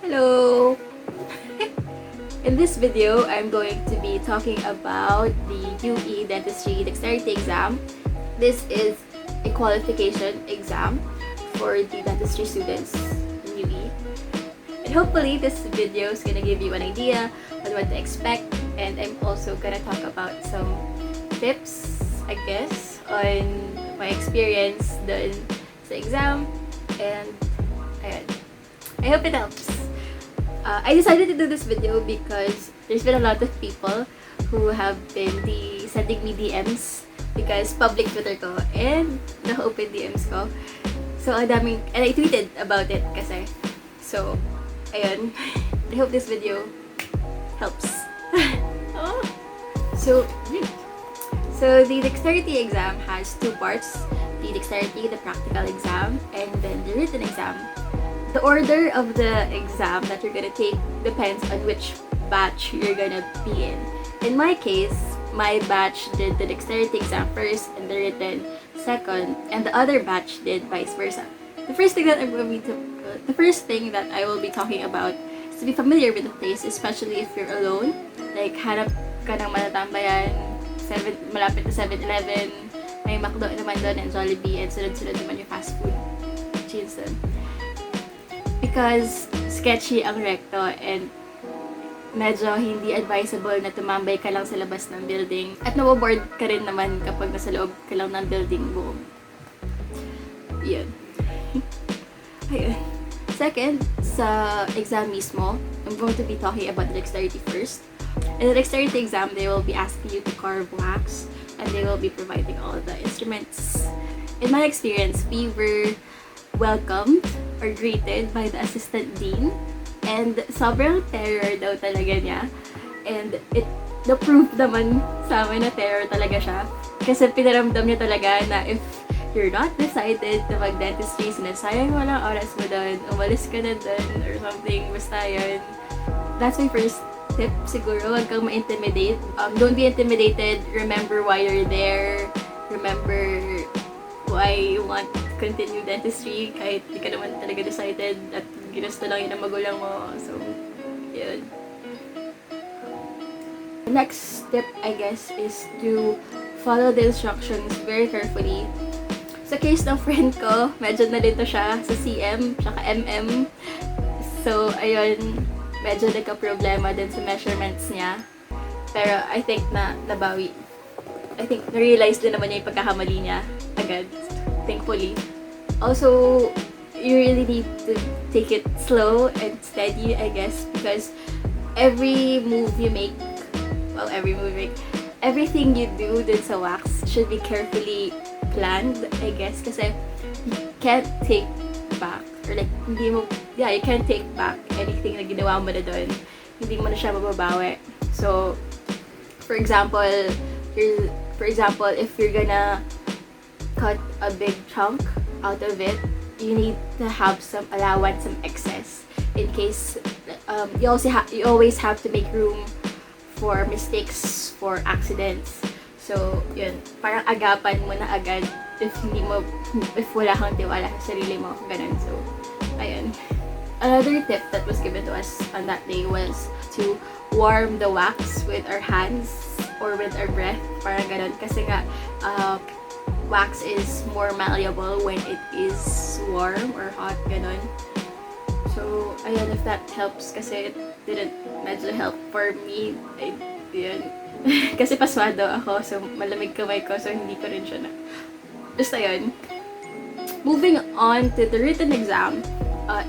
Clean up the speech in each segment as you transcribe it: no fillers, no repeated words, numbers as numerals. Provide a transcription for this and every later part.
Hello! In this video, I'm going to be talking about the UE Dentistry Dexterity Exam. This is a qualification exam for the dentistry students in UE. And hopefully, this video is gonna give you an idea on what to expect. And I'm also gonna talk about some tips, I guess, on my experience dun sa exam. And ayan. I hope it helps. I decided to do this video because there's been a lot of people who have been sending me DMs because public Twitter ko and naka-open DMs ko. So, and I tweeted about it kasi. So, ayun. I hope this video helps. Oh. So the dexterity exam has two parts. The dexterity, the practical exam, and then the written exam. The order of the exam that you're gonna take depends on which batch you're gonna be in. In my case, my batch did the dexterity exam first and the written second, and the other batch did vice versa. The first thing that I will be talking about is to be familiar with the place, especially if you're alone. Like, hanap ka ng matatambayan, malapit na 7-Eleven, may McDo naman doon and Jollibee, and sunod-sunod naman yung fast food chains doon. Because sketchy ang recto and medyo hindi advisable na tumambay ka lang sa labas ng building at naboboard ka rin naman kapag nasa loob ka lang ng building buong. Yun. Ayun. Second, sa exam mismo, I'm going to be talking about the dexterity first. In the dexterity exam, they will be asking you to carve wax and they will be providing all the instruments. In my experience, we were welcomed or greeted by the assistant dean and sobrang terror daw talaga niya and na-proof naman sa amin na terror talaga siya kasi pinaramdam niya talaga na if you're not decided to mag-dentistry, sinasayang mo lang oras mo doon, umalis ka na doon or something, basta yun. That's my first tip siguro, huwag kang ma-intimidate. Don't be intimidated, remember why you're there, remember why you want to continue dentistry kahit di ka naman talaga decided at ginusto lang yun ang magulang mo. So, yun. The next tip, I guess, is to follow the instructions very carefully. Sa case ng friend ko, medyo nalito siya sa CM, tsaka MM. So, ayun, medyo nagka-problema din sa measurements niya. Pero, I think nabawi. I think na-realize din naman niya yung pagkakamali niya agad, thankfully. Also, you really need to take it slow and steady, I guess, because every move you make, everything you do dun sa wax should be carefully planned, I guess, kasi you can't take back, or like, you can't take back anything na ginawa mo na dun. Hindi mo na siya mababawi. So, for example, if you're gonna cut a big chunk out of it, you need to have some allowance, some excess, in case you always have to make room for mistakes, for accidents. So, yun, parang agapan mo na agad if wala kang tiwala sa sarili mo, ganun. So, ayun. Another tip that was given to us on that day was to warm the wax with our hands or with our breath, parang ganun. Kasi nga, wax is more malleable when it is warm or hot, ganun. So, ayun, if that helps, kasi it didn't medyo help for me. Yun. Kasi paswado ako, so malamig kamay ko, so hindi ko rin siya na. Just ayun. Moving on to the written exam,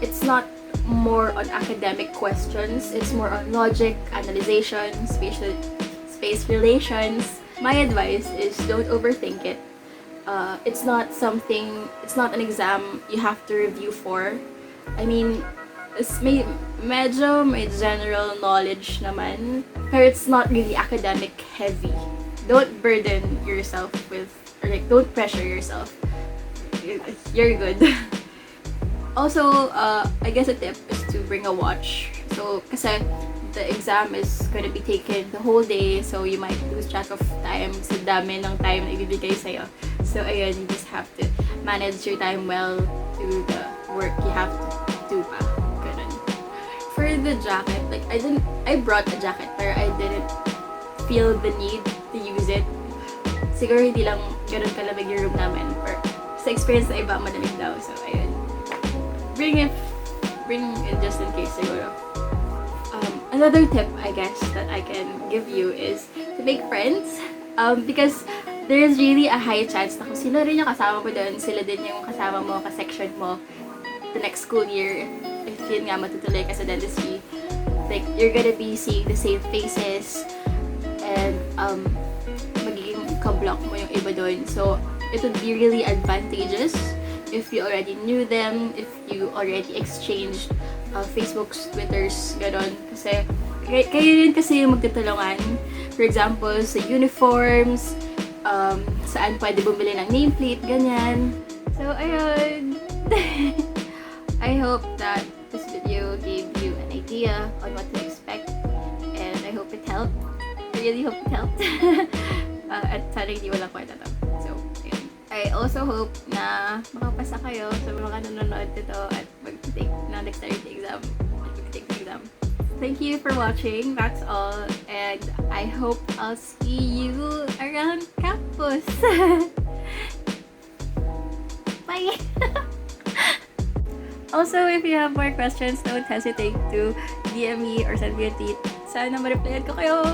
it's not more on academic questions, it's more on logic, analyzation, space relations. My advice is don't overthink it. It's not an exam you have to review for. I mean, medyo may general knowledge naman, pero it's not really academic heavy. Don't burden yourself don't pressure yourself. You're good. Also, I guess a tip is to bring a watch. So, kasi the exam is gonna be taken the whole day, so you might lose track of time sa dami ng time na ibibigay sa'yo. So, ayun, you just have to manage your time well to the work you have to do pa. Ganun. the jacket, like I brought a jacket pero I didn't feel the need to use it. Siguro hindi lang ganun kalamig yung room namin. Or sa experience na iba, malamig daw. So, ayun. Bring it just in case siguro. Another tip, I guess, that I can give you is to make friends. Because there is really a high chance na kung sino rin yung kasama mo doon, sila din yung kasama mo, ka-section mo the next school year. If yun nga matutuloy ka sa dentistry, like, you're gonna be seeing the same faces and magiging ka-block mo yung iba doon. So, it would be really advantageous if you already knew them, if you already exchanged Facebooks, Twitters, gano'n. Kasi, kayo rin kasi yung magtutulungan. For example, sa uniforms, saan pwede bumili ng nameplate, ganyan. So, ayun. I hope that this video gave you an idea on what to expect. And I hope it helped. I really hope it helped. At sana hindi walang kwenta to. So, ayun. I also hope na makapasa kayo sa mga nanonood nito at mag-take ng Dexterity Exam. Mag-take the exam. Thank you for watching. That's all. And I hope I'll see you around campus. Bye! Also, if you have more questions, don't hesitate to DM me or send me a tweet. Sana ma-replyan ko kayo.